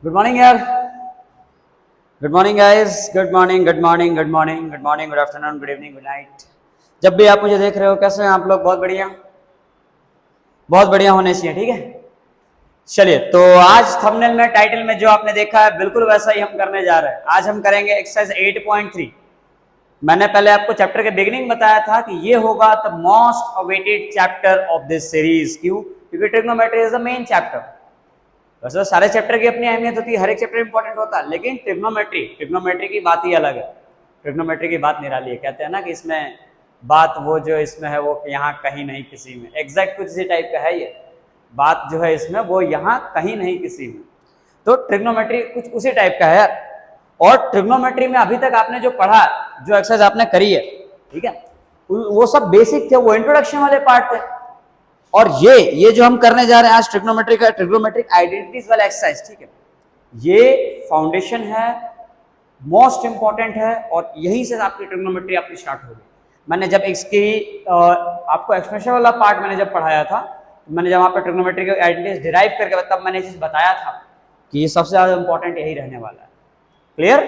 Good morning यार। Good morning guys. Good morning, good morning, good morning, good morning, good afternoon, good evening, good night. जब भी आप मुझे देख रहे हो, कैसे हैं आप लोग? बहुत बढ़िया, बहुत बढ़िया होने चाहिए। ठीक है, चलिए। तो आज थंबनेल में, टाइटल में जो आपने देखा है, बिल्कुल वैसा ही हम करने जा रहे हैं। आज हम करेंगे एक्सरसाइज 8.3। मैंने पहले आपको चैप्टर के बिगिनिंग बताया था कि ये होगा the most awaited chapter of this series. क्यों? क्योंकि trigonometry is the main chapter. वैसे सारे चैप्टर की अपनी अहमियत होती है, हर एक चैप्टर इंपॉर्टेंट होता है, लेकिन ट्रिग्नोमेट्री की बात ही अलग है। ट्रिग्नोमेट्री की बात निराली है। कहते हैं ना कि इसमें बात वो जो इसमें है वो यहाँ कहीं नहीं किसी में। एग्जैक्ट कुछ इसी टाइप का है ये बात जो है इसमें, वो यहाँ कहीं नहीं किसी में। तो ट्रिग्नोमेट्री कुछ उसी टाइप का है यार। और ट्रिग्नोमेट्री में अभी तक आपने जो पढ़ा, जो एक्सरसाइज आपने करी है, ठीक है, वो सब बेसिक थे, वो इंट्रोडक्शन वाले पार्ट थे। और ये जो हम करने जा रहे हैं आज, ट्रिग्नोमेट्रिक आइडेंटिटीज वाला एक्सरसाइज, ठीक है, ये फाउंडेशन है, मोस्ट इंपॉर्टेंट है, और यहीं से आपकी ट्रिग्नोमेट्री आपकी स्टार्ट होगी। मैंने जब इसकी आपको एक्सप्रेशन वाला पार्ट मैंने जब पढ़ाया था, मैंने जब वहाँ पर ट्रिग्नोमेट्री के आइडेंटिटीज डिराइव करके तब मैंने चीज बताया था कि ये सबसे ज्यादा इंपॉर्टेंट यही रहने वाला है। क्लियर?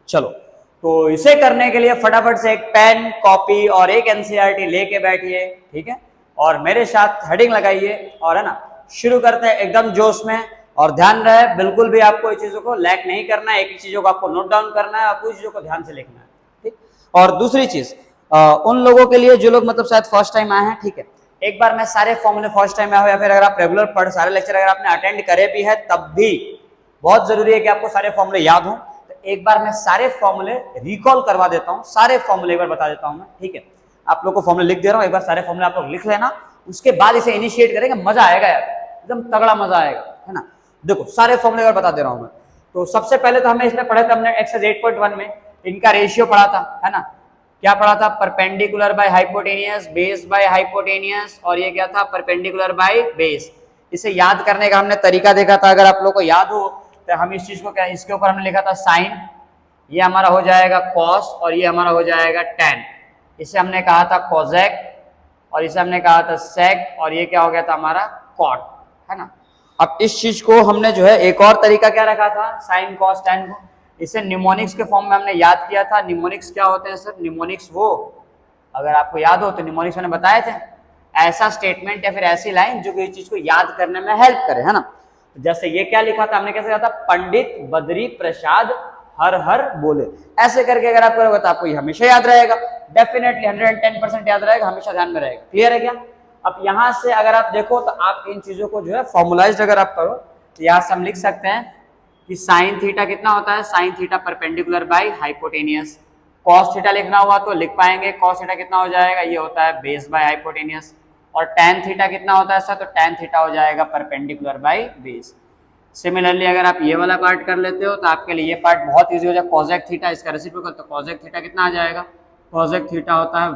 चलो, तो इसे करने के लिए फटाफट से एक पेन, कॉपी और एक एनसीईआरटी लेके बैठिए, ठीक है, और मेरे साथ हेडिंग लगाइए, और है ना, शुरू करते हैं एकदम जोश में। और ध्यान रहे, बिल्कुल भी आपको इन चीजों को लैक नहीं करना है, एक एक चीजों को आपको नोट डाउन करना है और कुछ चीजों को ध्यान से लिखना है, ठीक। और दूसरी चीज, उन लोगों के लिए जो लोग मतलब शायद फर्स्ट टाइम आए हैं, ठीक है, एक बार मैं सारे फॉर्मूले फर्स्ट टाइम आए हो या फिर अगर आप रेगुलर पढ़ सारे लेक्चर अगर आपने अटेंड करे भी है, तब भी बहुत जरूरी है कि आपको सारे फॉर्मूले याद हो। तो एक बार मैं सारे फॉर्मूले रिकॉल करवा देता हूँ, सारे फॉर्मूले एक बार बता देता हूँ मैं, ठीक है। आप लोग को फॉर्मूले लिख दे रहा हूँ, एक बार सारे फॉर्मूले आप लोग लिख लेना, उसके बाद इसे इनिशिएट करेंगे, मजा आएगा यार, एकदम तगड़ा मजा आएगा, है ना। देखो सारे फॉर्मूले एक बार बता दे रहा हूँ मैं। तो सबसे पहले तो हमें इसमें पढ़ा था, हमने एक्सरसाइज 8.1 में इनका रेशियो पढ़ा था, है ना। क्या पढ़ा था? Perpendicular by hypotenuse, base by hypotenuse, और ये क्या था? Perpendicular by base. इसे याद करने का हमने तरीका देखा था, अगर आप लोग को याद हो तो हम इस चीज को क्या, इसके ऊपर हमने लिखा था साइन, ये हमारा हो जाएगा कॉस, और ये हमारा हो जाएगा टेन। इसे हमने कहा था कोजेक, और इसे हमने कहा था सेक, और ये क्या हो गया था हमारा? कॉट, है ना। अब इस चीज को हमने जो है एक और तरीका क्या रखा था, साइन कॉस टेन को, इसे निमोनिक्स के फॉर्म में हमने याद किया था। निमोनिक्स क्या होते हैं सर? निमोनिक्स वो, अगर आपको याद हो तो निमोनिक्स मैंने बताए थे, ऐसा स्टेटमेंट या फिर ऐसी लाइन जो कि इस चीज को याद करने में हेल्प करे, है ना। जैसे ये क्या लिखा था हमने, कैसे लिखा था? पंडित बद्री प्रसाद हर हर बोले, ऐसे करके अगर आप करोगे तो आपको ये हमेशा याद रहेगा, डेफिनेटली 110% याद रहेगा, हमेशा ध्यान में रहेगा। क्लियर है क्या? अब यहां से अगर आप देखो तो आप इन चीजों को जो है फॉर्मुलाइज अगर आप करो तो यहां से हम लिख सकते हैं कि साइन थीटा कितना होता है? Sine theta perpendicular by hypotenuse. Cos theta लिखना हुआ तो लिख पाएंगे, कॉस थीटा कितना हो जाएगा? ये होता है बेस बाय हाइपोटेनियस। और टेन थीटा कितना होता है सर? तो टेन थीटा हो जाएगा परपेंडिकुलर बाय बेस। सिमिलरली अगर आप ये वाला पार्ट कर लेते हो तो आपके लिए ये पार्ट बहुत इजी हो जाएगा। कॉजेक थीटा इसका रेसिप्रोकल, तो कॉजेक थीटा कितना आ जाएगा? कॉजेक थीटा होता है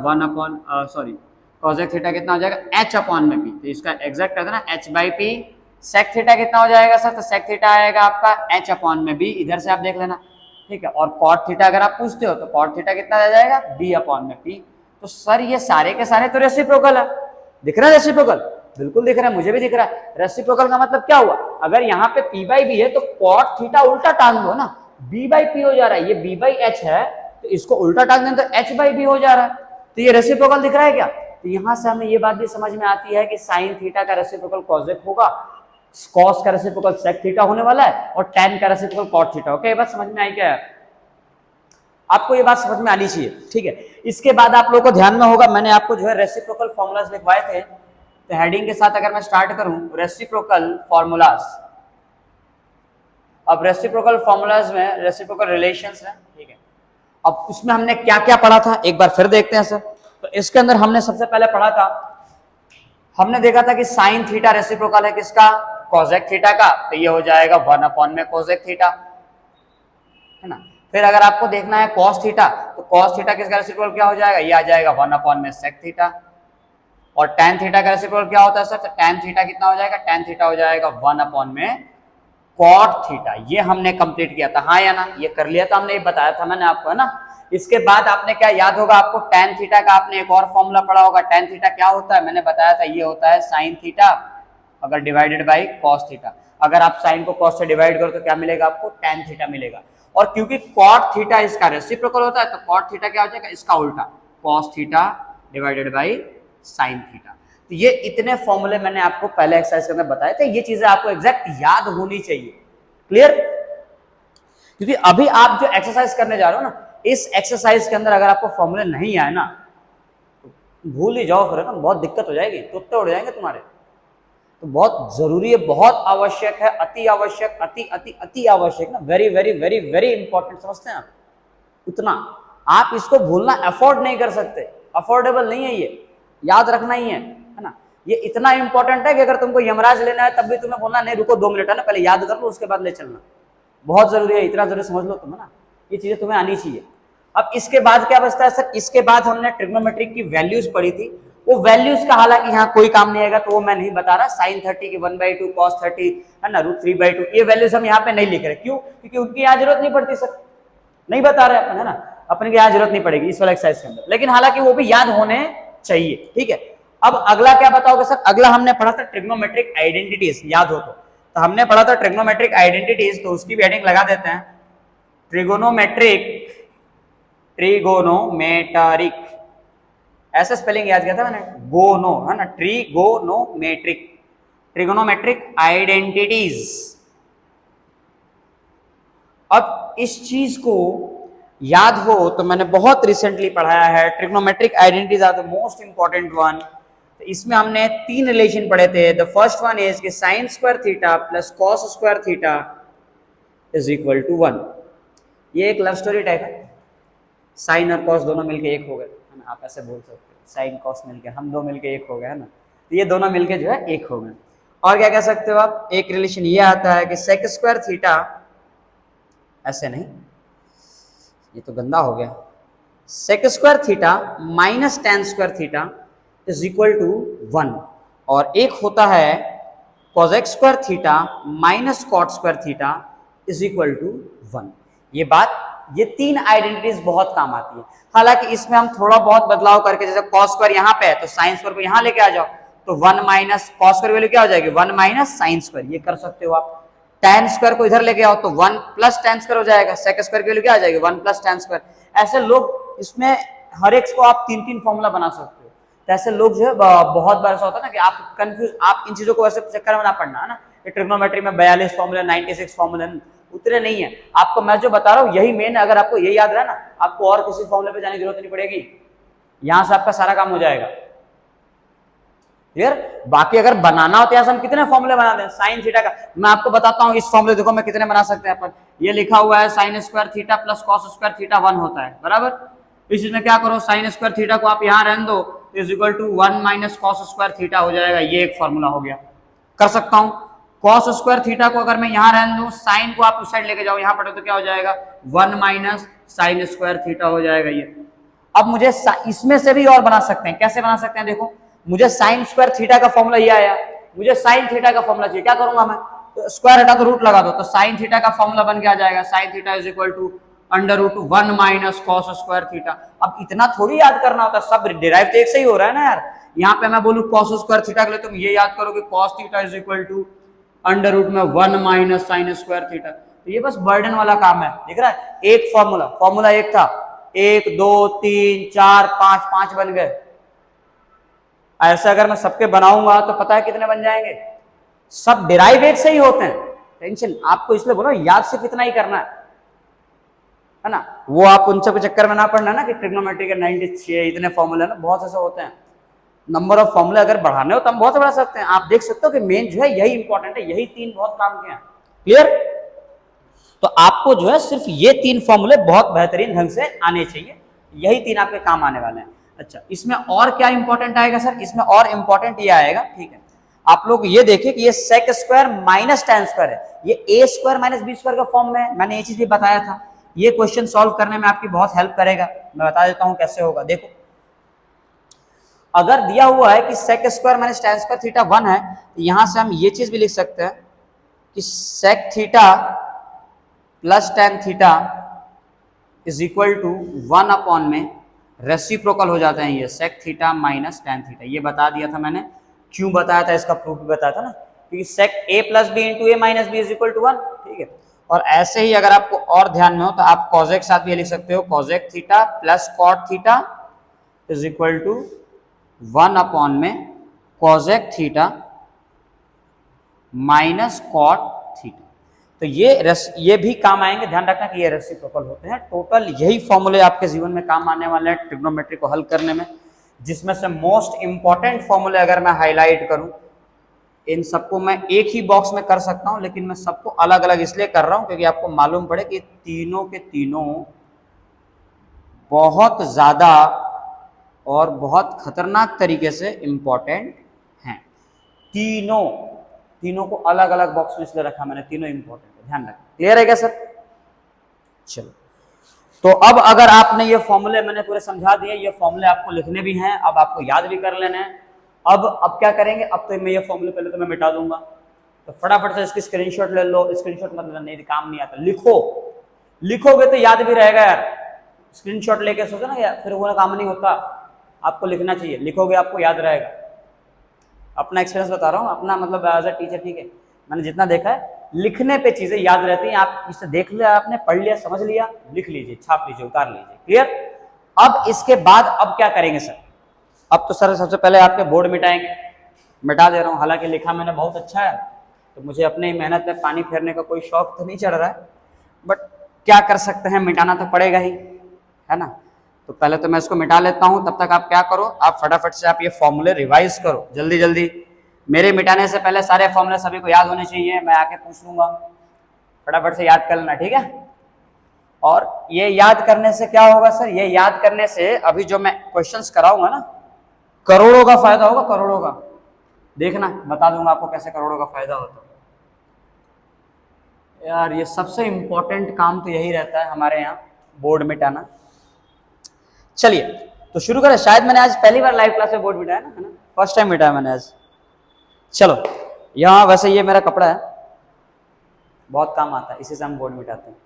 कॉजेक थीटा कितना हो जाएगा? एच अपॉन में पी, तो इसका एग्जैक्ट है ना H by P. Sec theta कितना हो जाएगा सर? तो सेक थीटा आएगा आपका एच अपॉन में बी, इधर से आप देख लेना, ठीक है। और कॉट थीटा अगर आप पूछते हो तो कॉट थीटा कितना आ जाएगा? बी अपॉन में पी। तो सर ये सारे के सारे तो रेसिप्रोकल है, दिख रहा है रेसिप्रोकल? बिल्कुल दिख रहा है, मुझे भी दिख रहा है। रेसिप्रोकल का मतलब क्या हुआ? अगर यहाँ पे पी बाई बी है तो कॉट थीटा उल्टा टांग दो ना, बी बाई पी हो जा रहा है, ये बी बाई एच है तो इसको उल्टा टांग दें तो एच बाई बी हो जा रहा है, तो ये रेसिप्रोकल दिख रहा है क्या? तो यहां से हमें ये बात भी समझ में आती है कि साइन थीटा का रेसिप्रोकल कॉजेक होगा, कॉस का रेसिप्रोकल सेक थीटा होने वाला है, और टेन का रेसिप्रोकल कॉट थीटा। ओके, ये बात समझ में आई क्या? आपको ये बात समझ में आनी चाहिए, ठीक है। इसके बाद आप लोगों को ध्यान में होगा, मैंने आपको जो है रेसिप्रोकल फॉर्मूलाज लिखवाए थे, तो हेडिंग के साथ अगर मैं स्टार्ट करूं, रेसिप्रोकल फॉर्मूलाज। अब रेसिप्रोकल फॉर्मूलाज में रेसिप्रोकल रिलेशंस है, ठीक है। अब उसमें हमने क्या क्या पढ़ा था एक बार फिर देखते हैं सर। तो इसके अंदर हमने सबसे पहले पढ़ा था, हमने देखा था कि साइन थीटा रेसिप्रोकल है किसका? कॉजेक थीटा का, तो ये हो जाएगा 1 अपॉन में कोजेक थीटा, है ना। फिर अगर आपको देखना है कॉस थीटा, तो कॉस थीटा किसका रेसिप्रोकल क्या हो जाएगा? ये आ जाएगा 1 अपॉन में सेक थीटा। और tan थीटा का रेसिप्रोकल क्या होता है सर? तो tan थीटा कितना हो जाएगा? tan थीटा हो जाएगा 1 अपॉन में cot थीटा। ये हमने कंप्लीट किया था, हाँ या ना? ये कर लिया था हमने, ये बताया था मैंने आपको, है ना। इसके बाद आपने क्या याद होगा आपको? tan थीटा का आपने एक और फॉर्मूला पढ़ा होगा। tan थीटा क्या होता है? मैंने बताया था, ये होता है साइन थीटा अगर डिवाइडेड बाई कॉस थीटा, अगर आप साइन को कॉस से डिवाइड करो तो क्या मिलेगा आपको, tan थीटा मिलेगा। और क्योंकि cot थीटा इसका रेसिप्रोकल होता है तो cot थीटा क्या हो जाएगा, इसका उल्टा cos theta divided by sin theta. तो ये इतने फॉर्मूले मैंने आपको पहले एक्सरसाइज के अंदर बताए थे, ये चीजें आपको एग्जैक्ट याद होनी चाहिए। क्लियर? क्योंकि अभी आप जो एक्सरसाइज करने जा रहे हो ना, इस एक्सरसाइज के अंदर अगर आपको फॉर्मूले नहीं आए ना तो भूल ही जाओ, फिर ना बहुत दिक्कत हो जाएगी, तोते उड़ जाएंगे तुम्हारे। तो बहुत जरूरी है, बहुत आवश्यक है, अति आवश्यक, अति अति अति आवश्यक ना, very very very very important, समझते हैं आप? उतना आप इसको भूलना अफोर्ड नहीं कर सकते, अफोर्डेबल नहीं है, ये याद रखना ही है ना। ये इतना इंपॉर्टेंट है कि अगर तुमको यमराज लेना है तब भी तुम्हें बोलना नहीं रुको 2 मिनट है ना, पहले याद कर लो उसके बाद ले चलना। बहुत जरूरी है, इतना जरूरी समझ लो तुम, है ना, ये चीजें तुम्हें आनी चाहिए। अब इसके बाद क्या बचता है सर, इसके बाद हमने ट्रिग्नोमेट्रिक की वैल्यूज पढ़ी थी, वो वैल्यूज का हालांकि यहाँ कोई काम नहीं आएगा तो वो मैं नहीं बता रहा। sin 30 की 1/2 cos 30 है ना, √3/2, ये वैल्यूज हम यहाँ पे नहीं लिख रहे। क्यों? क्योंकि उनकी यहाँ जरूरत नहीं पड़ती सर, नहीं बता रहे अपन, है ना, अपने की यहाँ जरूरत नहीं पड़ेगी इस वाला एक्सरसाइज के अंदर, लेकिन हालांकि वो भी याद होने चाहिए। ठीक है, अब अगला क्या बताओगे सर, अगला हमने पढ़ा था ट्रिग्नोमेट्रिक आइडेंटिटीज, याद हो तो हमने पढ़ा था ट्रिग्नोमेट्रिक आइडेंटिटीज, तो उसकी भी हेडिंग लगा देते हैं, ट्रिगोनोमेट्रिक, ऐसा स्पेलिंग याद किया था मैंने, गोनो है ना, ट्रिगोनोमेट्रिक, ट्रिगोनोमेट्रिक आइडेंटिटीज। अब इस चीज को याद हो तो मैंने बहुत रिसेंटली पढ़ाया है, trigonometric identities are the most important one. तो इसमें हमने 3 रिलेशन पढ़े थे। द फर्स्ट वन इज कि sin square theta plus cos square theta is equal to 1। ये एक लव स्टोरी टाइप है, साइन और cos दोनों मिलके एक हो गए, है ना, आप ऐसे बोल सकते हो, साइन cos मिलके हम दो मिलके एक हो गए, है ना, तो ये दोनों मिलके जो है एक हो गए। और क्या कह सकते हो आप, एक रिलेशन ये आता है कि sec स्क्वायर थीटा, ऐसे नहीं, ये तो गंदा हो गया, sec square theta minus tan square theta is equal to 1, और एक होता है cosec square theta minus cot square theta is equal to 1। ये बात, ये 3 आइडेंटिटीज बहुत काम आती है। हालांकि इसमें हम थोड़ा बहुत बदलाव करके, जैसे cos स्क्वायर यहाँ पे है तो sin स्क्वायर को यहाँ लेके आ जाओ, तो 1 माइनस cos स्क्वायर वैल्यू क्या हो जाएगी, 1 माइनस sin स्क्वायर, ये कर सकते हो आप। tan स्क्वायर को इधर लेके आओ तो 1 प्लस tan स्क्वायर हो जाएगा, sec स्क्वायर की वैल्यू क्या आ जाएगी, 1 प्लस tan स्क्वायर। ऐसे लोग, इसमें हर एक को आप 3-3 फॉर्मूला बना सकते हो। तो ऐसे लोग जो है बहुत बार ऐसा होता है ना कि आप कंफ्यूज, आप इन चीजों को ऐसे चक्कर में ना पड़ना, है ना, ट्रिग्नोमेट्री में 42 फॉर्मूले 96 फॉर्मूले उतरे नहीं है। आपको मैं जो बता रहा हूँ यही मेन, अगर आपको यही याद रहा ना, आपको और किसी फॉर्मूले पे जाने की जरूरत नहीं पड़ेगी, यहां से आपका सारा काम हो जाएगा। क्लियर? बाकी अगर बनाना हो तो यहाँ से हम कितने फॉर्मूले बना दें, साइन थीटा का मैं आपको बताता हूँ, इस फॉर्मूले देखो मैं कितने बना सकते हैं अपन। ये लिखा हुआ है sine square theta plus cos square theta 1 होता है, बराबर। इस चीज में क्या करो, साइन स्क्वायर थीटा को आप यहाँ रहने दो, is equal to 1 minus cos square theta हो जाएगा, ये एक फॉर्मूला हो गया। कर सकता हूँ कॉस स्क्वायर थीटा को अगर मैं यहाँ रहने दूं, साइन को आप उस साइड लेके जाओ, यहाँ पढ़ो तो क्या हो जाएगा, 1 माइनस साइन स्क्वायर थीटा हो जाएगा ये। अब मुझे इसमें से भी और बना सकते हैं, कैसे बना सकते हैं, देखो मुझे साइन स्क्वायर थीटा का फॉर्मूला ये आया, मुझे साइन थीटा का फॉर्मूला चाहिए, क्या करूंगा मैं, तो स्क्वायर हटा तो रूट लगा दो, तो साइन थीटा का फॉर्मूला बन के आ जाएगा, sine theta is equal to under root 1 minus cos square theta. अब इतना थोड़ी याद करना होता, सब डिराइव तो एक से ही हो रहा है ना यार। यहाँ पे मैं बोलूं कॉस स्क्वायर थीटा के लिए तुम ये याद करो कि cos theta is equal to under root में 1 माइनस साइन स्क्वायर थीटा। तो ये बस बर्डन वाला काम है, दिख रहा है, एक फॉर्मूला एक था, 1 2 3 4 5 बन गए। ऐसे अगर मैं सबके बनाऊंगा तो पता है कितने बन जाएंगे, सब डिराइव एक से ही होते हैं। टेंशन आपको इसलिए बोलो, याद सिर्फ इतना ही करना है ना, वो आप उन सब के चक्कर में ना पड़ना ना कि ट्रिग्नोमेट्री के 96 इतने फॉर्मूले ना, बहुत ऐसे होते हैं। नंबर ऑफ फॉर्मूले अगर बढ़ाने हो तो हम बहुत बढ़ा सकते हैं। आप देख सकते हो कि मेन जो है यही इंपॉर्टेंट है, यही 3 बहुत काम के हैं। क्लियर? तो आपको जो है सिर्फ ये 3 फॉर्मूले बहुत बेहतरीन ढंग से आने चाहिए, यही 3 आपके काम आने वाले हैं। अच्छा, इसमें और क्या इंपॉर्टेंट आएगा सर, इसमें और इंपॉर्टेंट ये आएगा, ठीक है, आप लोग ये देखिए कि ये sec square minus tan square है, ये a square minus b square का फॉर्म में, मैंने ये चीज भी बताया था। ये क्वेश्चन सॉल्व करने में आपकी बहुत हेल्प करेगा, मैं बता देता हूं कैसे होगा। देखो अगर दिया हुआ है कि sec square minus tan square theta 1 है, तो यहां से हम ये चीज भी लिख सकते हैं कि sec theta plus tan theta is equal to 1 upon में रेसिप्रोकल हो जाते हैं ये sec theta minus tan theta. ये बता दिया था मैंने, क्यों बताया था, इसका प्रूफ भी बताया था ना, क्योंकि sec a plus B into A minus B is equal to 1, ठीक है। और ऐसे ही अगर आपको और ध्यान में हो तो आप cosec के साथ भी लिख सकते हो, cosec theta plus cot theta is equal to 1 upon में cosec theta minus cot theta. तो ये भी काम आएंगे, ध्यान रखना कि ये रेसिप्रोकल होते हैं। टोटल यही फॉर्मूले आपके जीवन में काम आने वाले हैं ट्रिग्नोमेट्री को हल करने में, जिसमें से मोस्ट इंपॉर्टेंट फॉर्मूले अगर मैं हाईलाइट करूं, इन सबको मैं एक ही बॉक्स में कर सकता हूं, लेकिन मैं सबको अलग अलग इसलिए कर रहा हूं क्योंकि आपको मालूम पड़े कि तीनों के तीनों बहुत ज्यादा और बहुत खतरनाक तरीके से इंपॉर्टेंट हैं। तीनों को अलग अलग बॉक्स में इसलिए रखा मैंने, तीनों इंपॉर्टेंट है, ध्यान रखना। क्लियर है क्या सर? चलो, तो अब अगर आपने ये फॉर्मूले मैंने पूरे समझा दिए, ये फॉर्मूले आपको लिखने भी हैं, अब आपको याद भी कर लेना है। अब क्या करेंगे, अब तो मैं ये फॉर्मूले पहले तो मैं मिटा दूंगा, तो फटाफट से इसकी स्क्रीनशॉट ले लो। स्क्रीनशॉट मतलब नहीं, काम नहीं आता, लिखोगे तो याद भी रहेगा यार। स्क्रीनशॉट लेके सोचो ना यार, फिर वो काम नहीं होता, आपको लिखना चाहिए, लिखोगे आपको याद रहेगा। अपना एक्सपीरियंस बता रहा हूँ, अपना मतलब एज अ टीचर, ठीक है, मैंने जितना देखा है, लिखने पे चीजें याद रहती हैं। आप इसे देख लिया, आपने पढ़ लिया, समझ लिया, लिख लीजिए, छाप लीजिए, उतार लीजिए। क्लियर? अब इसके बाद अब क्या करेंगे सर? अब तो सर सबसे पहले आपके बोर्ड मिटाएंगे, मिटा दे रहा हूँ। हालांकि लिखा मैंने बहुत अच्छा है, तो मुझे अपने मेहनत में पानी फेरने का कोई शौक तो नहीं चढ़ रहा है, बट क्या कर सकते हैं, मिटाना तो पड़ेगा ही, है ना। तो पहले तो मैं इसको मिटा लेता हूं, तब तक आप क्या करो, आप फटाफट से आप ये फॉर्मूले रिवाइज करो जल्दी जल्दी। मेरे मिटाने से पहले सारे फॉर्मूले सभी को याद होने चाहिए, मैं आके पूछ लूंगा, फटाफट से याद कर लेना, ठीक है। और ये याद करने से क्या होगा सर, ये याद करने से अभी जो मैं क्वेश्चंस कराऊंगा ना, करोड़ों का फायदा होगा, करोड़ों का। देखना, बता दूंगा आपको कैसे करोड़ों का फायदा होता है यार। ये सबसे इंपॉर्टेंट काम तो यही रहता है हमारे यहाँ, बोर्ड मिटाना। चलिए तो शुरू करें। शायद मैंने आज पहली बार लाइव क्लास में बोर्ड मिटाया ना, है ना, फर्स्ट टाइम मिटाया मैंने आज। चलो, यहाँ वैसे ये मेरा कपड़ा है, बहुत काम आता है, इसी से हम बोर्ड मिटाते हैं।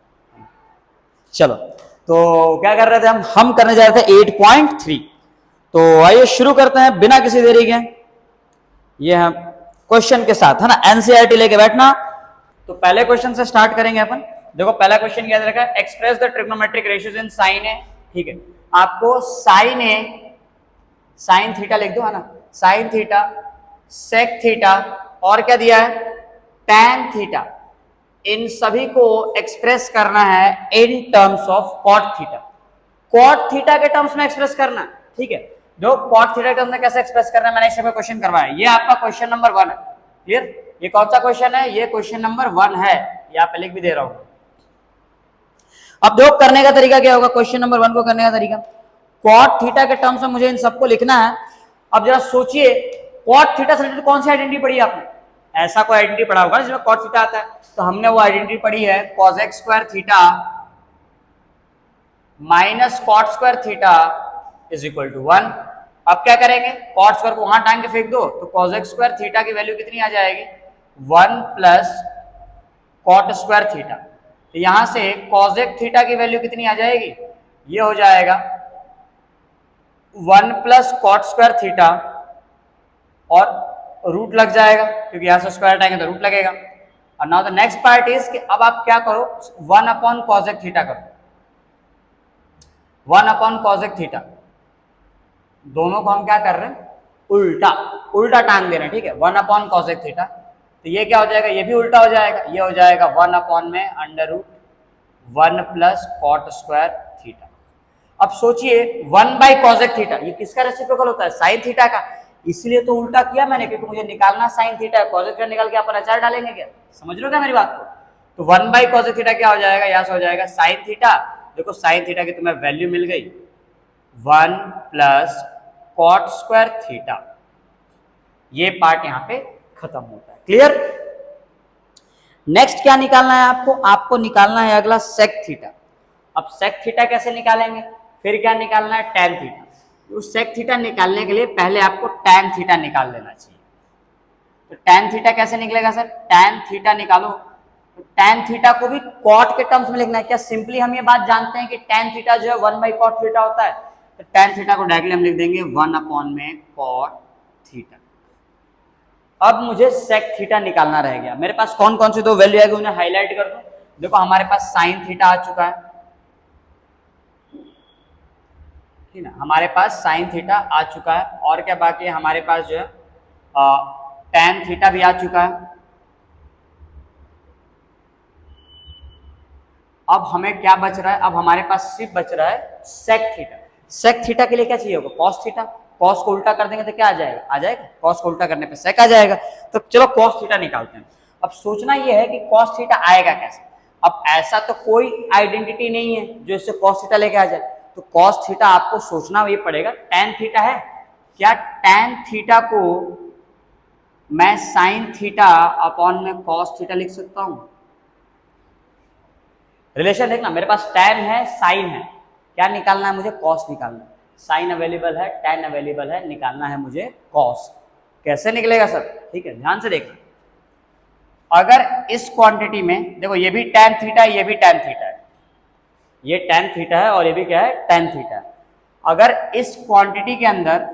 चलो, तो क्या कर रहे थे हम करने जा रहे थे 8.3। तो आइए शुरू करते हैं बिना किसी देरी के, ये हम क्वेश्चन के साथ, है ना। एनसीईआरटी लेके बैठना। तो पहले क्वेश्चन से स्टार्ट करेंगे अपन। देखो पहला क्वेश्चन याद रखा है, express the trigonometric ratios in sine A, ठीक है। आपको साइन ए, साइन थीटा लिख दो, है ना, साइन थीटा, सेक थीटा और क्या दिया है, टैन थीटा, इन सभी को एक्सप्रेस करना है in terms of cot theta. Cot theta के टर्म्स में एक्सप्रेस करना, ठीक है। जो कॉट थीटा के टर्म्स में कैसे एक्सप्रेस करना है, मैंने इस क्वेश्चन करवाया, ये आपका क्वेश्चन नंबर 1 है। क्लियर? ये कौन सा क्वेश्चन है, ये क्वेश्चन नंबर 1 है, यहाँ पे लिख भी दे रहा हूं। अब देखो करने का तरीका क्या होगा, क्वेश्चन नंबर 1 को करने का तरीका, कॉट थीटा के टर्म्स में मुझे इन सबको लिखना है। अब जरा सोचिए, कॉट थीटा से रिलेटेड कौन सी आइडेंटिटी पढ़ी आपने? ऐसा कोई आइडेंटिटी पढ़ा होगा जिसमें कॉट थीटा आता है, तो हमने वो आइडेंटिटी पढ़ी है, cosec square theta minus cot square theta is equal to 1। अब क्या करेंगे, कॉट स्क्वायर को वहां टांग के फेंक दो, तो कॉसेक स्क्वायर थीटा की वैल्यू कितनी आ जाएगी, 1 प्लस कॉट स्क्वायर थीटा। तो यहां से कॉसेक थीटा की वैल्यू कितनी आ जाएगी, ये हो जाएगा 1 प्लस कॉट स्क्वायर थीटा और रूट लग जाएगा, क्योंकि यहां से स्क्वायर हटाएंगे तो रूट लगेगा। और now the next part is कि अब आप क्या करो, 1 अपॉन कॉसेक थीटा करो, 1 अपॉन कॉसेक थीटा। दोनों को हम क्या कर रहे हैं, उल्टा टांग दे रहे हैं, ठीक है। 1 अपॉन कॉसेक थीटा, तो ये क्या हो जाएगा, ये भी उल्टा हो जाएगा, ये हो जाएगा 1 अपॉन में under root 1 plus cot square theta. अब सोचिए 1 बाई कॉसेक थीटा, ये किसका रेसिप्रोकल होता है, साइन थीटा का, इसलिए तो उल्टा किया मैंने, क्योंकि मुझे निकालना साइन थीटा है। कॉसेक थीटा निकाल के अपन अचार डालेंगे क्या, समझ लो क्या मेरी बात को। तो 1 बाई कॉसेक थीटा क्या हो जाएगा, यहां से हो जाएगा साइन थीटा। देखो साइन थीटा की तुम्हें वैल्यू मिल गई 1 प्लस कॉट स्क्वायर थीटा, ये पार्ट यहां पे खत्म होता है। क्लियर? नेक्स्ट क्या निकालना है आपको, आपको निकालना है अगला सेक थीटा। अब सेक थीटा कैसे निकालेंगे, फिर क्या निकालना है, टैन थीटा। तो सेक थीटा निकालने के लिए पहले आपको टैन थीटा निकाल लेना चाहिए। तो टैन थीटा कैसे निकलेगा सर, टैन थीटा निकालो, तो टैन थीटा को भी कॉट के टर्म्स में लिखना है। क्या सिंपली हम ये बात जानते हैं कि टैन थीटा जो है 1 बाई कॉट थीटा होता है, तो टैन थीटा को डायरेक्टली हम लिख देंगे 1 अपॉन में कॉट थीटा। अब मुझे सेक थीटा निकालना रह गया। मेरे पास कौन कौन सी दो वैल्यू आएगी उन्हें हाईलाइट कर दो। देखो हमारे पास साइन थीटा आ चुका है, ठीक ना, हमारे पास साइन थीटा आ चुका है। और क्या बाकी है हमारे पास जो है टैन थीटा भी आ चुका है। अब हमें क्या बच रहा है, अब हमारे पास सिर्फ बच रहा है सेक थीटा। सेक थीटा के लिए क्या चाहिए होगा, कॉस थीटा। कॉस को उल्टा कर देंगे तो क्या आ जाएगा, आ जाएगा कॉस को उल्टा करने पे सेक आ जाएगा। तो चलो कॉस थीटा निकालते हैं। अब सोचना ये है कि कॉस थीटा आएगा कैसे। अब ऐसा तो कोई आइडेंटिटी नहीं है जो इससे कॉस थीटा लेके आ जाए, तो कॉस थीटा आपको सोचना ये पड़ेगा टैन थीटा है। क्या टैन थीटा को मैं साइन थीटा अपॉन में कॉस थीटा लिख सकता हूं। रिलेशन देखना, मेरे पास टैन है साइन है, क्या निकालना है मुझे, कॉस निकालना है। साइन अवेलेबल है, टैन अवेलेबल है, निकालना है मुझे कॉस। कैसे निकलेगा सर, ठीक है ध्यान से देखना। अगर इस क्वांटिटी में देखो ये भी टैन थीटा है, ये भी टैन थीटा है, ये टैन थीटा है और ये भी क्या है टैन थीटा है। अगर इस क्वांटिटी के अंदर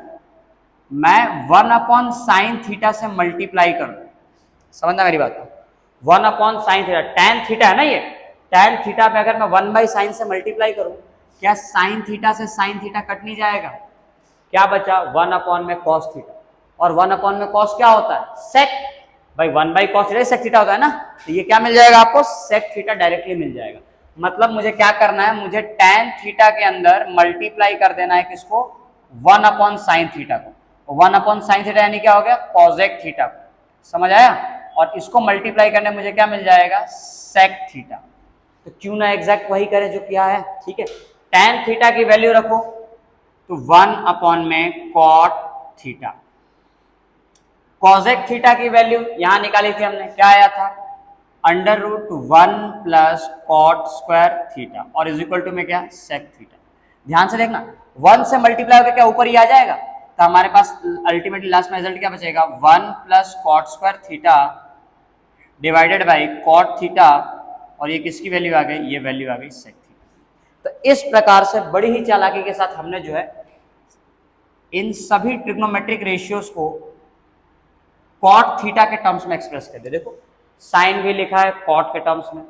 मैं 1 अपॉन साइन थीटा से मल्टीप्लाई कर दूं, समझना मेरी बात, 1 upon sine theta, tan theta है ना ये, टैन थीटा पे अगर मैं 1 बाई साइन से मल्टीप्लाई करूं, क्या साइन थीटा से साइन थीटा कट नहीं जाएगा, क्या बचा 1 अपॉन में कॉस थीटा। और 1 अपॉन में कॉस क्या होता है, सेक, भाई 1 by cos theta sec theta होता है ना, तो ये क्या मिल जाएगा आपको, सेक थीटा डायरेक्टली मिल जाएगा। मतलब मुझे क्या करना है, मुझे टैन थीटा के अंदर मल्टीप्लाई कर देना है किसको, 1 अपॉन साइन थीटा को। 1 अपॉन साइन थीटा यानी क्या हो गया, कॉसेक थीटा को, समझ आया। और इसको मल्टीप्लाई करने मुझे क्या मिल जाएगा, सेक थीटा। तो क्यों ना एग्जैक्ट वही करें जो किया है, ठीक है। टैन थीटा की वैल्यू रखो तो 1 अपॉन में कॉट थीटा। कॉसेक थीटा की वैल्यू यहां निकाली थी हमने, क्या आया था, √1 प्लस कॉट स्क्वायर थीटा और इज इक्वल टू में क्या, सेक थीटा। ध्यान से देखना, 1 से मल्टीप्लाई होकर क्या ऊपर ही आ जाएगा, तो हमारे पास अल्टीमेटली लास्ट में रिजल्ट क्या बचेगा, 1 plus cot square theta divided by cot theta, और ये किसकी वैल्यू आ गई, ये वैल्यू आ गई सेक थीटा। तो इस प्रकार से बड़ी ही चालाकी के साथ हमने जो है इन सभी ट्रिग्नोमेट्रिक रेशियोज को कॉट थीटा के टर्म्स में एक्सप्रेस कर दिया। देखो साइन भी लिखा है कॉट के टर्म्स में,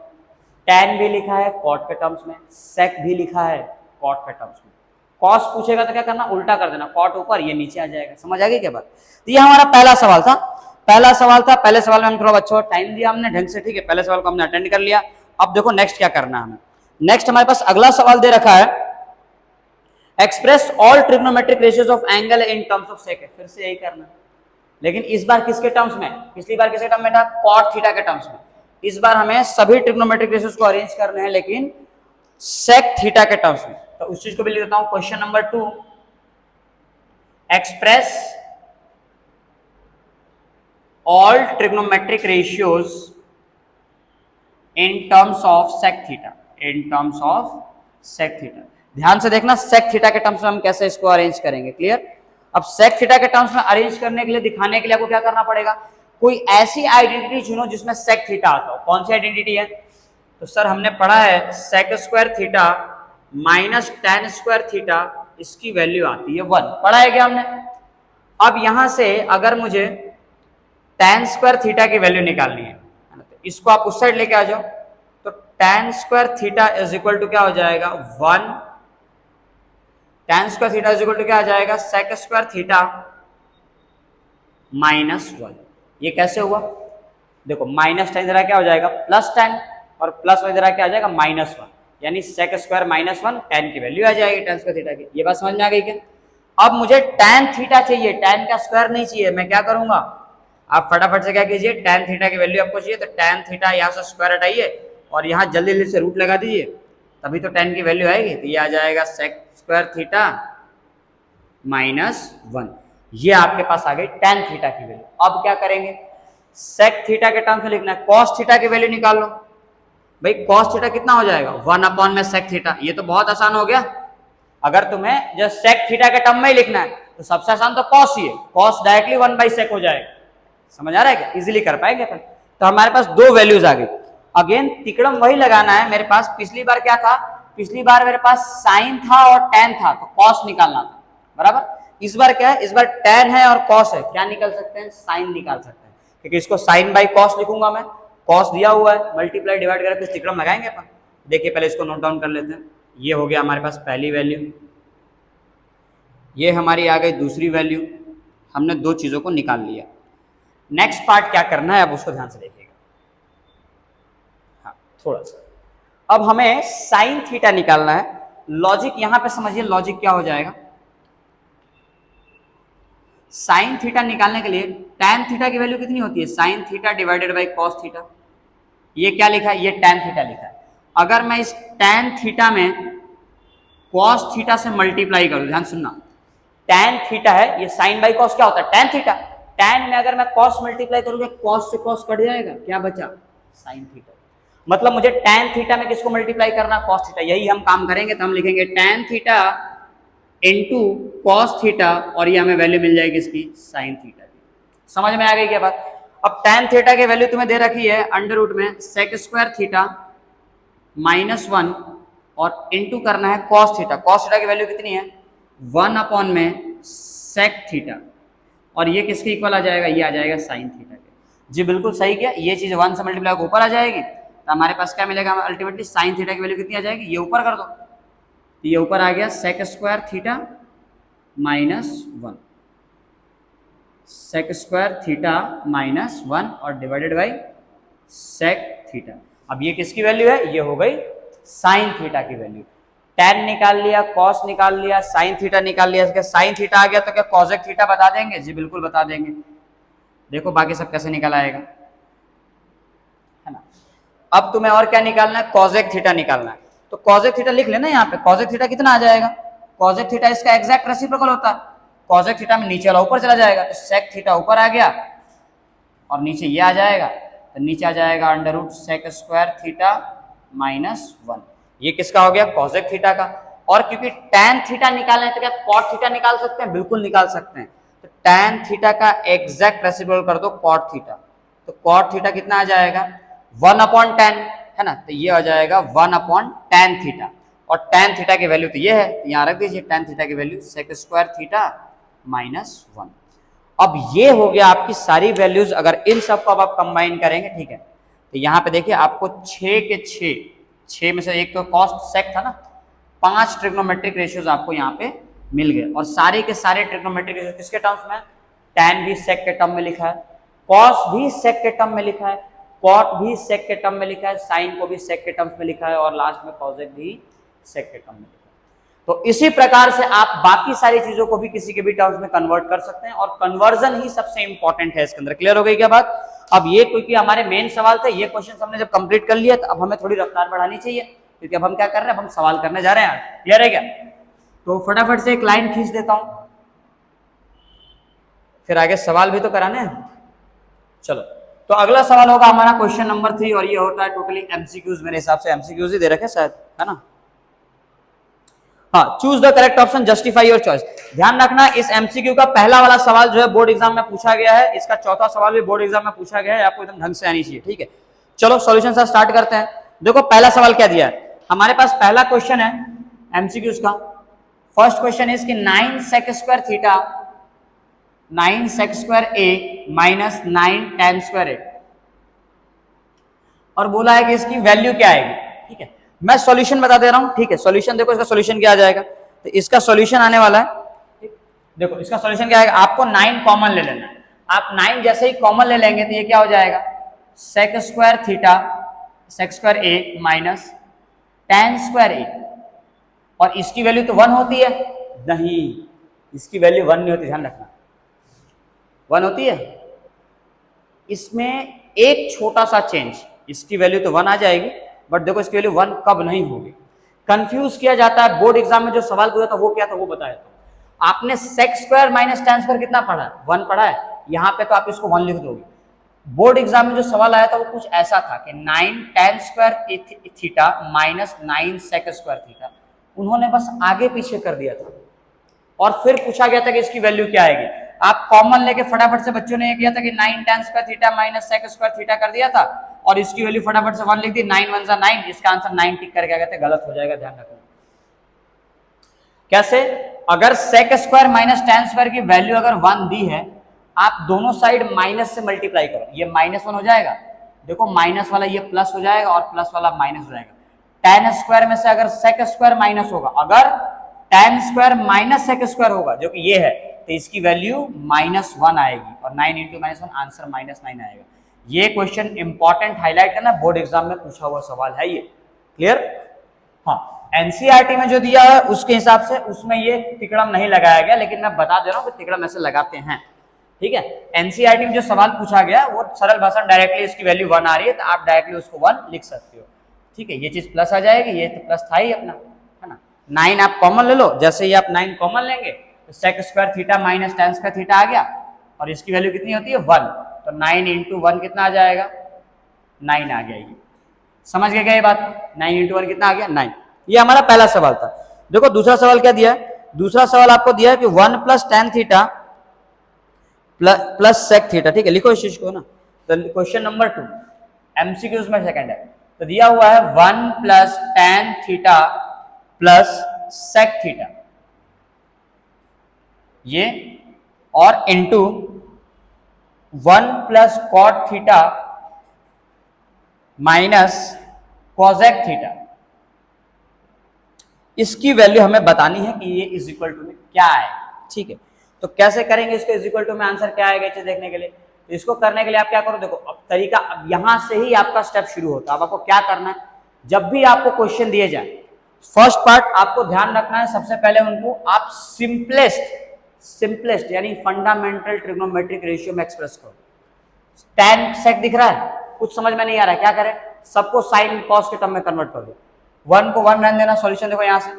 टैन भी लिखा है कॉट के टर्म्स में, सेक भी लिखा है कॉट के टर्म्स में। कॉस पूछेगा तो क्या करना, उल्टा कर देना, कॉट ऊपर ये नीचे आ जाएगा। समझ आ गई क्या बात। तो ये हमारा पहला सवाल था, पहला सवाल था। पहले सवाल में हम थोड़ा अच्छा टाइम दिया हमने ढंग से, ठीक है, पहले सवाल को हमने अटेंड कर लिया। अब देखो नेक्स्ट क्या करना है हमें। नेक्स्ट हमारे पास अगला सवाल दे रखा है, express all trigonometric ratios of angle in terms of sec. फिर से यही करना, लेकिन इस बार किसके टर्म्स में, पिछली बार किसके टर्म में था, कॉट थीटा के टर्म्स में। इस बार हमें सभी ट्रिग्नोमेट्रिक रेशियोज को अरेंज करने हैं लेकिन सेक थीटा के टर्म्स में। तो उस चीज को भी लिख देता हूं, question number 2, express all trigonometric ratios in terms of sec theta, in terms of sec theta. ध्यान से देखना, सेक थीटा के टर्म्स में हम कैसे इसको अरेंज करेंगे, क्लियर। अब सेक थीटा के टर्म्स में अरेंज करने के लिए, दिखाने के लिए आपको क्या करना पड़ेगा, कोई ऐसी आइडेंटिटी चुनो जिसमें सेक थीटा आता हो। कौन सी आइडेंटिटी है, तो सर हमने पढ़ा है sec square theta minus tan square theta, इसकी वैल्यू आती है 1, पढ़ा है क्या हमने। अब यहां से अगर मुझे टैन स्क्वायर थीटा की वैल्यू निकालनी है, इसको आप उस साइड लेके आ जाओ, तो tan square theta is equal to क्या हो जाएगा 1, tan square theta is equal to क्या आ जाएगा, सेक स्क्वायर थीटा माइनस 1। ये कैसे हुआ, देखो माइनस टैन जरा क्या हो जाएगा प्लस टैन, और प्लस जरा क्या आ जाएगा -1, यानी सेक स्क्वायर -1, टैन की वैल्यू आ जाएगी टैन स्क्वायर थीटा की। ये बात समझ में आ गई क्या। अब मुझे टैन थीटा चाहिए, टैन का स्क्वायर नहीं चाहिए। मैं क्या करूंगा, आप फटाफट से क्या कीजिए, टैन थीटा की वैल्यू आपको चाहिए तो टैन थीटा यहाँ से स्क्वायर हटाइए और यहाँ जल्दी जल्दी से रूट लगा दीजिए, तभी तो टैन की वैल्यू आएगी। तो ये आ जाएगा सेक स्क्वायर थीटा -1, ये आपके पास आ गई टैन थीटा की वैल्यू। अब क्या करेंगे, सेक थीटा के टर्म से लिखना है, कॉस थीटा की वैल्यू निकाल लो। भाई कॉस थीटा कितना हो जाएगा, 1 अपॉन में सेक थीटा। ये तो बहुत आसान हो गया। अगर तुम्हें जो सेक थीटा के टर्म में ही लिखना है तो सबसे आसान तो कॉस ही है, कॉस डायरेक्टली 1 बाई सेक हो जाएगा। समझ आ रहा है क्या, इजीली कर पाएंगे अपन। तो हमारे पास दो वैल्यूज आ गई। अगेन तिकड़म वही लगाना है मेरे पास। पिछली बार क्या था, पिछली बार मेरे पास साइन था और टैन था, तो कॉस निकालना था, बराबर। इस बार क्या है, इस बार टैन है और कॉस है, क्या निकाल सकते हैं, साइन निकाल सकते हैं। क्योंकि इसको साइन बाई कॉस लिखूंगा मैं, कॉस दिया हुआ है, मल्टीप्लाई डिवाइड करके कुछ तिक्रम लगाएंगे अपन। देखिए पहले इसको नोट डाउन कर लेते हैं। ये हो गया हमारे पास पहली वैल्यू, ये हमारी आ गई दूसरी वैल्यू, हमने दो चीजों को निकाल लिया। नेक्स्ट पार्ट क्या करना है अब उसको ध्यान से देखिएगा। हाँ थोड़ा सा, अब हमें साइन थीटा निकालना है। लॉजिक यहां पे समझिए, लॉजिक क्या हो जाएगा। साइन थीटा निकालने के लिए टैन थीटा की वैल्यू कितनी होती है, sine theta divided by cos theta. ये क्या लिखा है, ये टैन थीटा लिखा है। अगर मैं इस टैन थीटा में कॉस थीटा से मल्टीप्लाई करूं, ध्यान सुनना, टैन थीटा है, ये साइन बाई कॉस क्या होता है, टैन थीटा। टैन में अगर मैं कॉस मल्टीप्लाई करूंगा, कॉस से कॉस कट जाएगा, क्या बचा, साइन थीटा। मतलब मुझे टैन थीटा में किसको मल्टीप्लाई करना, कॉस थीटा। यही हम काम करेंगे, तो हम लिखेंगे tan theta into cos theta, और ये हमें वैल्यू मिल जाएगी इसकी साइन थीटा की। समझ में आ गई क्या बात। अब टैन थीटा की वैल्यू तुम्हें दे रखी है अंडर रूट में सेक स्क्वायर थीटा -1 और इनटू करना है कॉस थीटा। कॉस थीटा की वैल्यू कितनी है, 1 अपॉन में सेक थीटा, और ये किसके इक्वल आ जाएगा, ये आ जाएगा साइन थीटा के। जी बिल्कुल सही किया, ये चीज 1 से मल्टीप्लाई होकर ऊपर आ जाएगी, तो हमारे पास क्या मिलेगा, अल्टीमेटली साइन थीटा की वैल्यू कितनी आ जाएगी, ये ऊपर कर दो, ये ऊपर आ गया sec square theta -1, sec square theta -1 और डिवाइडेड बाई सेक थीटा। अब ये किसकी वैल्यू है, ये हो गई साइन थीटा की वैल्यू। टैन निकाल लिया, कॉस निकाल लिया, साइन थीटा निकाल लिया। इसके साइन थीटा आ गया तो क्या कॉसेक थीटा बता देंगे, जी बिल्कुल बता देंगे। देखो बाकी सब कैसे निकल आएगा, है ना। अब तुम्हें और क्या निकालना है, कॉसेक थीटा निकालना है। तो कॉसेक थीटा लिख लेना यहाँ पे, कॉसेक थीटा कितना आ जाएगा, कॉसेक थीटा इसका एग्जैक्ट रेसिप्रोकल होता है। कॉसेक थीटा में नीचे वाला ऊपर चला जाएगा, तो सेक थीटा ऊपर आ गया और नीचे ये आ जाएगा, तो नीचे आ जाएगा under root sec square theta -1। ये किसका हो गया, कॉसेक थीटा का। और क्योंकि टैन थीटा निकालना है तो क्या कॉट थीटा निकाल सकते हैं, बिल्कुल निकाल सकते हैं। तो टैन थीटा का एग्जैक्ट रेसिप्रोकल कर दो कॉट थीटा, तो कॉट थीटा कितना आ जाएगा, 1/10, है ना। तो ये आ जाएगा 1/tan थीटा, और टैन थीटा की वैल्यू तो ये है, तो यहाँ रख दीजिए टैन थीटा की वैल्यू सेक स्क्वायर थीटा -1। अब ये हो गया आपकी सारी वैल्यूज। अगर इन सब को अब आप कंबाइन करेंगे, ठीक है, तो यहाँ पे देखिए आपको 6 के 6 में से एक तो कॉस्ट सेक था ना, 5 ट्रिग्नोमेट्रिक रेशियोज आपको यहाँ पे मिल गए, और सारे के सारे ट्रिग्नोमेट्रिक रेशियोज किसके टर्म्स में, टैन भी सेक के टर्म में लिखा है, कॉस भी सेक के टर्म में लिखा है, कॉट भी सेक के टर्म में लिखा है, साइन को भी सेक के टर्म्स में लिखा है, और लास्ट में कॉसेक भी सेक के टर्म में लिखा है। तो इसी प्रकार से आप बाकी सारी चीजों को भी किसी के भी टर्म्स में कन्वर्ट कर सकते हैं, और कन्वर्जन ही सबसे इंपॉर्टेंट है इसके अंदर। क्लियर हो गई क्या बात। अब ये क्योंकि हमारे मेन सवाल थे, ये क्वेश्चन हमने जब कंप्लीट कर लिया, तो अब हमें थोड़ी रफ्तार बढ़ानी चाहिए, क्योंकि अब हम क्या कर रहे हैं, अब हम सवाल करने जा रहे हैं। क्लियर है क्या। तो फटाफट से एक लाइन खींच देता हूं, फिर आगे सवाल भी तो कराने हैं। चलो, तो अगला सवाल होगा हमारा क्वेश्चन नंबर 3, और ये होता है टोटली एमसीक्यूज। मेरे हिसाब से एमसीक्यूज ही दे रखे शायद, है ना। हाँ, choose the correct option, justify your choice. ध्यान रखना, इस एमसीक्यू का पहला वाला सवाल जो है बोर्ड एग्जाम में पूछा गया है, इसका चौथा सवाल भी बोर्ड एग्जाम में पूछा गया है, आपको एकदम ढंग से आनी चाहिए। ठीक है, चलो सॉल्यूशन से स्टार्ट करते हैं। देखो पहला सवाल क्या दिया है हमारे पास, पहला क्वेश्चन है एमसीक्यूज का। फर्स्ट क्वेश्चन इज कि 9 sec square theta 9 sec square A minus 9 tan square A, और बोला है कि इसकी वैल्यू क्या आएगी। ठीक है, मैं सॉल्यूशन बता दे रहा हूं। ठीक है, सॉल्यूशन देखो, इसका सॉल्यूशन क्या आ जाएगा, तो इसका सॉल्यूशन आने वाला है, देखो इसका सॉल्यूशन क्या आएगा, आपको 9 कॉमन ले लेना है। आप 9 जैसे ही कॉमन ले लेंगे तो ये क्या हो जाएगा, sec square theta sec square A minus tan square A, और इसकी वैल्यू तो 1 होती है, नहीं इसकी वैल्यू 1 नहीं होती, ध्यान रखना 1 होती है। इसमें एक छोटा सा चेंज, इसकी वैल्यू तो 1 आ जाएगी, बट देखो इसकी वैल्यू 1 कब नहीं होगी, कंफ्यूज किया जाता है। बोर्ड एग्जाम में जो सवाल पूछा था वो क्या था, वो बताया था। आपने sec square minus tan square कितना पढ़ा है, 1 पढ़ा है, यहाँ पे तो आप इसको 1 लिख दोगे। बोर्ड एग्जाम में जो सवाल आया था वो कुछ ऐसा था कि 9 tan square theta minus 9 sec square theta, उन्होंने बस आगे पीछे कर दिया था, और फिर पूछा गया था कि इसकी वैल्यू क्या आएगी। आप कॉमन लेके फटाफट से बच्चों ने ये किया था कि 9 tan square theta minus sec square theta कर दिया था, और इसकी वैल्यू फटाफट से 1 लिख दी, 9 1 9, इसका आंसर 9 टिक करके आ गया था, गलत हो जाएगा, ध्यान रखना। कैसे, अगर sec square minus tan square की वैल्यू अगर 1 दी है, आप दोनों साइड माइनस से मल्टीप्लाई करो, ये -1 हो जाएगा, देखो माइनस वाला ये प्लस हो जाएगा और प्लस वाला माइनस हो जाएगा। tan स्क्वायर में से अगर sec स्क्वायर माइनस होगा, अगर tan square minus sec square होगा जो कि ये है, तो इसकी वैल्यू -1 आएगी और 9 इंटू -1 आंसर -9 आएगा। ये क्वेश्चन इंपॉर्टेंट हाईलाइट करना, बोर्ड एग्जाम में पूछा हुआ सवाल है ये। क्लियर? हाँ, एनसीईआरटी में जो दिया है उसके हिसाब से उसमें ये तिकड़म नहीं लगाया गया, लेकिन मैं बता दे रहा हूँ कि तिकड़म ऐसे लगाते हैं। ठीक है, एनसीईआरटी में जो सवाल पूछा गया वो सरल भाषा डायरेक्टली इसकी वैल्यू 1 आ रही है, तो आप डायरेक्टली उसको 1 लिख सकते हो। ठीक है, ये चीज प्लस आ जाएगी, ये तो प्लस था ही अपना, है ना। 9 आप कॉमन ले लो, जैसे ही आप 9 कॉमन लेंगे तो sec square theta minus tan square theta आ गया और इसकी वैल्यू कितनी होती है 1, तो 9 इंटू 1 कितना आ जाएगा 9 आ गया। ये समझ गए क्या ये बात? 9 इंटू 1 कितना आ गया 9। ये हमारा पहला सवाल था। देखो दूसरा सवाल क्या दिया है, दूसरा सवाल आपको दिया है कि 1 plus tan theta plus sec theta. ठीक है, लिखो इस चीज को ना। तो क्वेश्चन नंबर 2 एमसीक्यूज में सेकंड है, तो दिया हुआ है 1 plus tan theta plus sec theta ये, और into 1 plus cot theta minus cosec theta. इसकी वैल्यू हमें बतानी है कि ये इज इक्वल टू में क्या है। ठीक है, तो कैसे करेंगे इसको इज इक्वल टू में आंसर क्या आएगा इसे देखने के लिए? तो इसको करने के लिए आप क्या करो, देखो अब तरीका, अब यहां से ही आपका स्टेप शुरू होता है। अब आपको क्या करना है, जब भी आपको क्वेश्चन दिए जाए, फर्स्ट पार्ट आपको ध्यान रखना है, सबसे पहले उनको आप सिंपलेस्ट यानी फंडामेंटल ट्रिग्नोमेट्रिक रेशियो में एक्सप्रेस करो। tan sec दिख रहा है, कुछ समझ में नहीं आ रहा है, क्या करें, सबको साइन कॉस के टर्म में कन्वर्ट कर दो। 1 को 1 रहने देना, सॉल्यूशन देखो यहां से,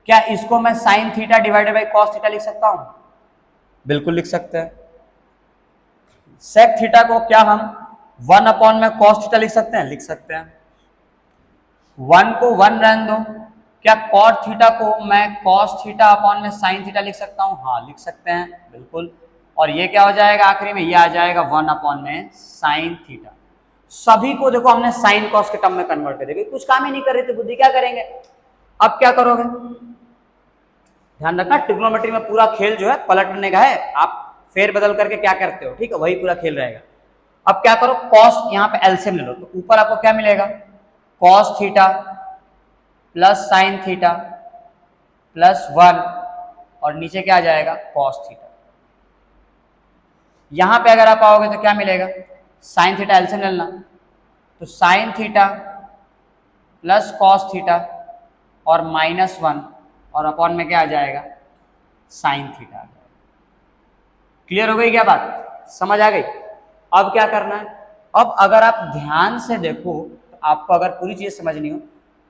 क्या इसको मैं sine theta divided by cos theta लिख सकता हूं? बिल्कुल लिख सकते हैं। sec थीटा को क्या हम 1 अपॉन में कॉस थीटा लिख सकते हैं? लिख सकते हैं। 1 को 1 रहने दो, क्या cot थीटा को मैं cos थीटा अपॉन में sin थीटा लिख सकता हूं? हाँ लिख सकते हैं, बिल्कुल। और ये क्या हो जाएगा आखिरी में, ये आ जाएगा 1 अपॉन में sin थीटा। सभी को देखो हमने sin cos के टर्म में कन्वर्ट कर दिया, कुछ काम ही नहीं कर रहे थे, बुद्धि क्या करेंगे। अब क्या करोगे, ध्यान रखना ट्रिग्नोमेट्री में पूरा खेल जो है पलटने का है, आप फेर बदल करके क्या करते हो, ठीक है, वही पूरा खेल रहेगा। अब क्या करो, cos यहाँ पे एलसीएम ले लो, तो ऊपर आपको क्या मिलेगा, cos theta plus sine theta plus 1, और नीचे क्या आ जाएगा cos थीटा। यहां पे अगर आप आओगे तो क्या मिलेगा, साइन थीटा एलसीएम लेना, तो sine theta plus cos theta और -1 और अपॉन में क्या आ जाएगा साइन थीटा। क्लियर हो गई क्या बात, समझ आ गई? अब क्या करना है, अब अगर आप ध्यान से देखो तो आपको अगर पूरी चीज समझनी हो,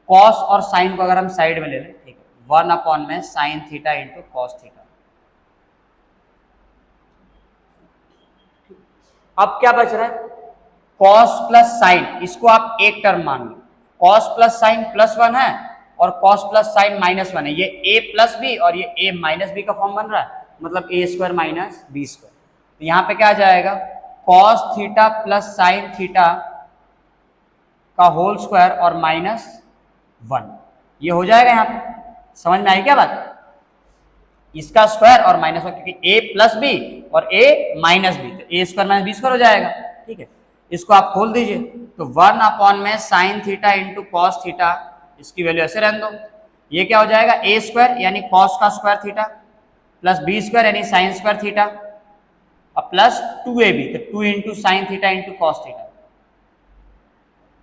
कॉस और साइन को अगर हम साइड में ले लें, ठीक है, 1 अपॉन में sine theta into cos theta. अब क्या बच रहा है, कॉस प्लस साइन, इसको आप एक टर्म मान लो, कॉस प्लस साइन +1 है और कॉस प्लस साइन -1 है, ये a प्लस बी और ये a माइनस बी का फॉर्म बन रहा है, मतलब a square minus B square. तो यहाँ पे क्या आ जाएगा, cos theta plus sine theta का होल स्क्वायर और -1, ये हो जाएगा। यहाँ पे समझ में आई क्या बात, इसका स्क्वायर और -1, क्योंकि a प्लस बी और a माइनस बी, तो a square minus B square हो जाएगा। ठीक है, इसको आप खोल दीजिए, तो 1 अपॉन में sine theta into cos theta, इसकी वैल्यू ऐसे रहने दो, ये क्या हो जाएगा a स्क्वायर यानी कॉस का square theta plus b square यानी साइन स्क्वायर थीटा और प्लस 2ab, तो 2 into sine theta into cos theta,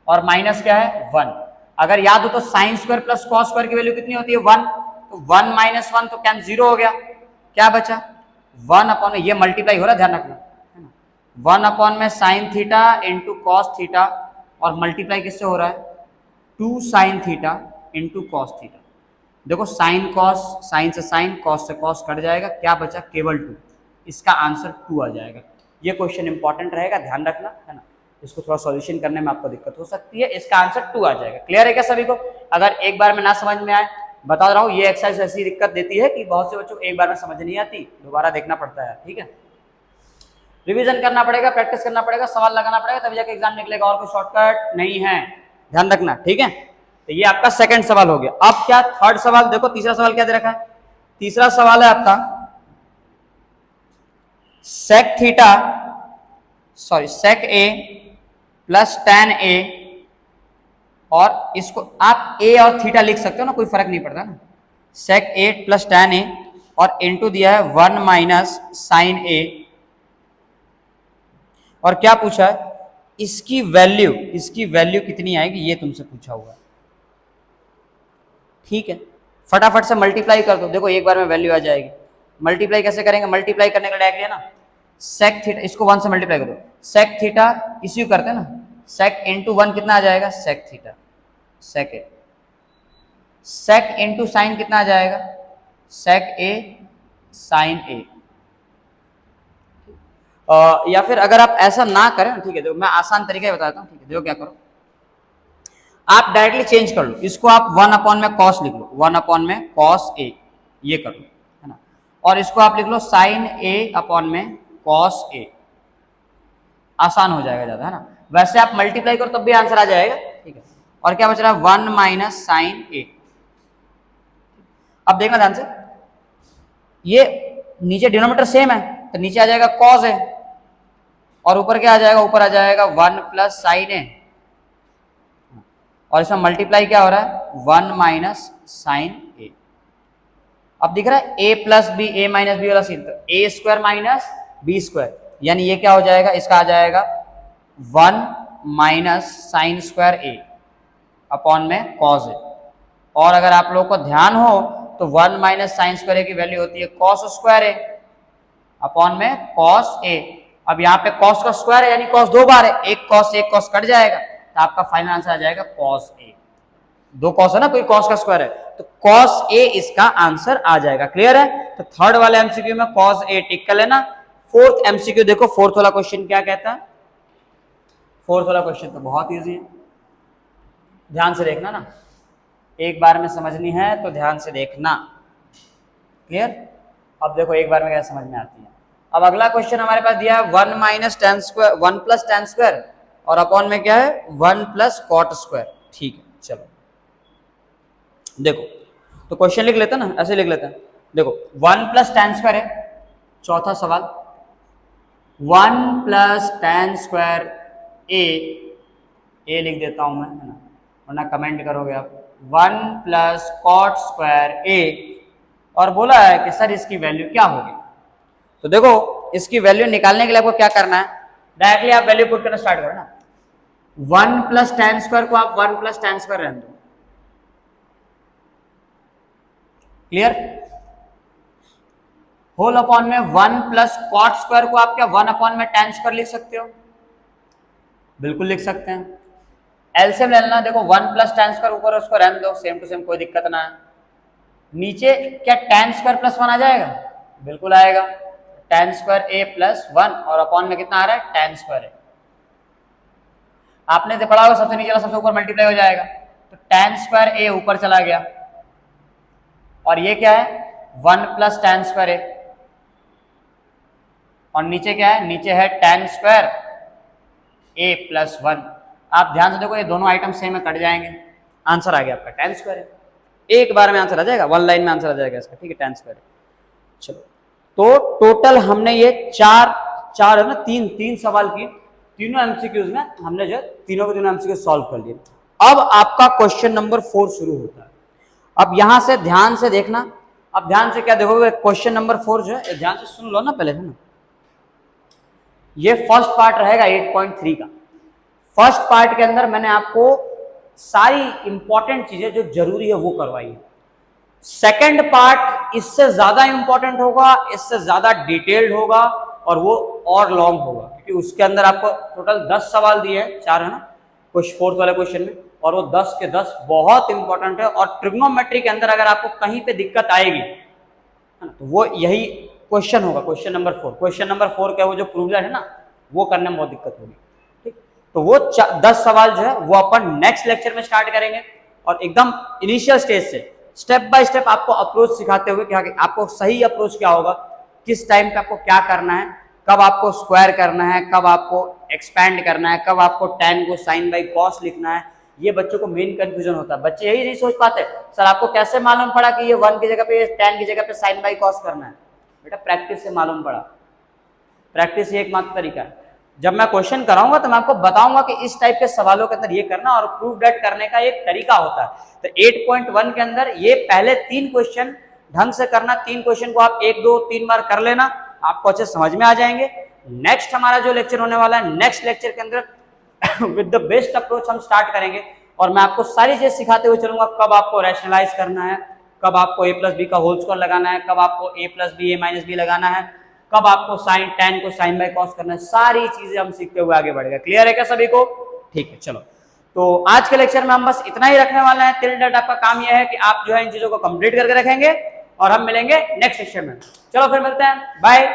और माइनस क्या है 1। अगर याद हो तो sine square plus cos square की वैल्यू कितनी होती है 1, तो 1 माइनस 1 तो कैंसिल 0 हो गया, क्या बचा 1 अपॉन में, ये मल्टीप्लाई हो रहा है ध्यान रखना, 1 अपॉन में sine theta into cos theta और मल्टीप्लाई किससे हो रहा है 2 sine theta into cos theta. देखो साइन कॉस, साइन से साइन, कॉस से कॉस कट जाएगा, क्या बचा केवल 2, इसका आंसर 2 आ जाएगा। ये क्वेश्चन इंपॉर्टेंट रहेगा, ध्यान रखना, है ना, इसको थोड़ा सॉल्यूशन करने में आपको दिक्कत हो सकती है, इसका आंसर 2 आ जाएगा। क्लियर है क्या सभी को? अगर एक बार में ना समझ में आए, बता रहा हूँ ये एक्सरसाइज ऐसी दिक्कत देती है कि बहुत से बच्चों को एक बार में समझ नहीं आती, दोबारा देखना पड़ता है। ठीक है, रिवीजन करना पड़ेगा, प्रैक्टिस करना पड़ेगा, सवाल लगाना पड़ेगा, तभी जाके एग्जाम निकलेगा, और कोई शॉर्टकट नहीं है, ध्यान रखना। ठीक है, तो ये आपका सेकंड सवाल हो गया। अब क्या थर्ड सवाल, देखो तीसरा सवाल क्या दे रखा है, तीसरा सवाल है आपका सेक थीटा सॉरी सेक ए प्लस tan ए, और इसको आप ए और थीटा लिख सकते हो ना, कोई फर्क नहीं पड़ता ना। सेक ए प्लस tan ए और इनटू दिया है 1 माइनस साइन ए, और क्या पूछा है इसकी वैल्यू कितनी आएगी ये तुमसे पूछा हुआ है। ठीक है, फटाफट से मल्टीप्लाई कर दो, देखो एक बार में वैल्यू आ जाएगी। मल्टीप्लाई कैसे करेंगे, मल्टीप्लाई करने का डायरेक्ट लिया ना, सेक थीटा, इसको 1 से मल्टीप्लाई करो, सेक थीटा इसी को करते हैं ना, सेक इंटू 1 कितना आ जाएगा सेक थीटा, सेक ए, सेक इंटू साइन कितना आ जाएगा सेक ए साइन ए। या फिर अगर आप ऐसा ना करें, ठीक है, देखो मैं आसान तरीका बताता हूँ। ठीक है, देखो क्या करो, आप डायरेक्टली चेंज कर लो, इसको आप 1 अपॉन में कॉस लिख लो, 1 अपॉन में कॉस ए, ये कर लो, है ना, और इसको आप लिख लो साइन ए अपॉन में कॉस ए, आसान हो जाएगा ज्यादा, है ना। वैसे आप मल्टीप्लाई करो तब भी आंसर आ जाएगा। ठीक है, और क्या बच रहा है 1 माइनस साइन ए। अब देखना ध्यान से, ये नीचे डिनोमिनेटर सेम है तो नीचे आ जाएगा कॉस ए, और ऊपर क्या आ जाएगा, ऊपर आ जाएगा 1 प्लस साइन ए, और इसमें मल्टीप्लाई क्या हो रहा है 1 माइनस साइन ए। अब दिख रहा है a plus B, A minus B वाला सीन, तो A square minus B square, यानी ये क्या हो जाएगा, इसका आ जाएगा 1 minus sine square A upon में कॉस ए। और अगर आप लोगों को ध्यान हो तो 1 माइनस साइन स्क्वायर ए की वैल्यू होती है कॉस स्क्वायर ए अपॉन में कॉस ए। अब यहाँ पे कॉस का स्क्वायर है यानी कॉस 2 बार है, एक कॉस कट जाएगा, तो आपका फाइनल आंसर आ जाएगा कॉस ए। 2 कॉस है ना, कोई कॉस का स्क्वायर है, तो कॉस ए इसका आंसर आ जाएगा। क्लियर है, तो थर्ड वाले एमसीक्यू में कॉस ए टिक कर लेना। फोर्थ एमसीक्यू देखो, फोर्थ वाला क्वेश्चन क्या कहता है। फोर्थ वाला क्वेश्चन तो बहुत इजी है, ध्यान से देखना ना, एक बार में समझनी है तो ध्यान से देखना। क्लियर, अब देखो एक बार में क्या समझ में आती है। अब अगला क्वेश्चन हमारे पास दिया है 1 minus ten square, 1 plus ten square, और अपॉन में क्या है 1 प्लस कॉट स्क्वायर। ठीक है, चलो देखो, तो क्वेश्चन लिख लेते हैं ना, ऐसे लिख लेते हैं। देखो 1 प्लस टेन स्क्वायर है, चौथा सवाल 1 प्लस टेन स्क्वायर ए लिख देता हूं मैं, है ना, वरना कमेंट करोगे आप। 1 प्लस कॉट स्क्वायर ए, और बोला है कि सर इसकी वैल्यू क्या होगी। तो देखो इसकी वैल्यू निकालने के लिए आपको क्या करना है, डायरेक्टली आप वैल्यू पुट करना स्टार्ट करो ना। 1 प्लस टेन स्क्वायर को आप 1 प्लस टेन स्क्वायर रहने दो। क्लियर, होल अपॉन में 1 प्लस कॉट स्क्वायर को आप क्या 1 अपॉन में टेन स्क्वायर लिख सकते हो, बिल्कुल लिख सकते हैं। एलसीएम ले लेना, देखो 1 प्लस टेन स्क्वायर ऊपर उसको रहने दो, सेम टू सेम, कोई दिक्कत ना है। नीचे क्या टेन स्क्वायर प्लस 1 आ जाएगा, बिल्कुल आएगा, टेन स्क्वायर ए प्लस 1, और अपॉन में कितना आ रहा है टेन स्क्वायर ए। आपने तो पढ़ा होगा सबसे नीचे वाला सबसे ऊपर मल्टीप्लाई हो जाएगा, तो टेन स्क्वायर ए ऊपर चला गया, और ये क्या है 1 प्लस टेन स्क्वायर ए, और नीचे क्या है, नीचे है टेन स्क्वायर ए प्लस 1। आप ध्यान से देखो ये दोनों आइटम सेम में कट जाएंगे, आंसर आ गया आपका टेन स्क्वायर है। एक बार में आंसर आ जाएगा, 1 लाइन में आंसर आ जाएगा इसका। ठीक है, टेन स्क्वायर। चलो, तो टोटल हमने ये चार है ना, तीन सवाल की, तीनों एमसीक्यूज में हमने जो तीनों के तीनों एमसीक्यू सॉल्व कर लिए। अब आपका क्वेश्चन नंबर 4 शुरू होता है। अब यहां से ध्यान से देखना, अब ध्यान से क्या देखोगे, क्वेश्चन नंबर 4 जो है ध्यान से सुन लो ना पहले, है ना। ये फर्स्ट पार्ट रहेगा 8.3 का। फर्स्ट पार्ट के अंदर मैंने आपको सारी इंपॉर्टेंट चीजें जो जरूरी है वो करवाई है। सेकंड पार्ट इससे ज्यादा इंपॉर्टेंट होगा, इससे ज्यादा डिटेल्ड होगा, और वो और लॉन्ग होगा, क्योंकि उसके अंदर आपको टोटल 10 सवाल दिए हैं, 4 है ना कुछ फोर्थ वाले क्वेश्चन में, और वो 10 के 10 बहुत इंपॉर्टेंट है। और ट्रिग्नोमेट्री के अंदर अगर आपको कहीं पे दिक्कत आएगी तो वो यही क्वेश्चन होगा, क्वेश्चन नंबर 4। क्वेश्चन नंबर 4 का वो जो प्रूवल है ना, वो करने में बहुत दिक्कत होगी। ठीक, तो वो 10 सवाल जो है वो अपन नेक्स्ट लेक्चर में स्टार्ट करेंगे, और एकदम इनिशियल स्टेज से स्टेप बाय स्टेप आपको अप्रोच सिखाते हुए कि आपको सही अप्रोच क्या होगा, किस टाइम पे आपको क्या करना है, कब आपको स्क्वायर करना है, कब आपको एक्सपैंड करना है, कब आपको tan को sin बाई cos लिखना है। ये बच्चों को मेन कंफ्यूजन होता है, बच्चे यही नहीं सोच पाते सर आपको कैसे मालूम पड़ा कि ये 1 की जगह पे tan की जगह पे sin बाई cos करना है। बेटा प्रैक्टिस से मालूम पड़ा, प्रैक्टिस ही एकमात्र तरीका है। जब मैं क्वेश्चन कराऊंगा तो मैं आपको बताऊंगा कि इस टाइप के सवालों के अंदर ये करना, और प्रूफ दैट करने का एक तरीका होता है। तो 8.1 के अंदर ये पहले 3 क्वेश्चन ढंग से करना, 3 क्वेश्चन को आप 1 2 3 बार कर लेना, आपको अच्छे समझ में आ जाएंगे। नेक्स्ट हमारा जो लेक्चर होने वाला है, नेक्स्ट लेक्चर के अंदर विद द बेस्ट अप्रोच हम स्टार्ट करेंगे, और मैं आपको सारी चीज सिखाते हुए चलूंगा, कब आपको रैशनलाइज करना है, कब आपको a प्लस बी का होल स्क्वायर लगाना है, कब आपको a plus B a minus B लगाना है, कब आपको साइन tan को साइन बाय कॉस करना है, सारी चीजें हम सीखते हुए आगे बढ़ेगा। क्लियर है क्या सभी को? ठीक है, चलो तो आज के लेक्चर में हम बस इतना ही रखने वाले हैं। टिल डेट आपका काम यह है कि आप जो है इन चीजों को कंप्लीट करके रखेंगे, और हम मिलेंगे नेक्स्ट लेक्चर में। चलो फिर मिलते हैं, बाय।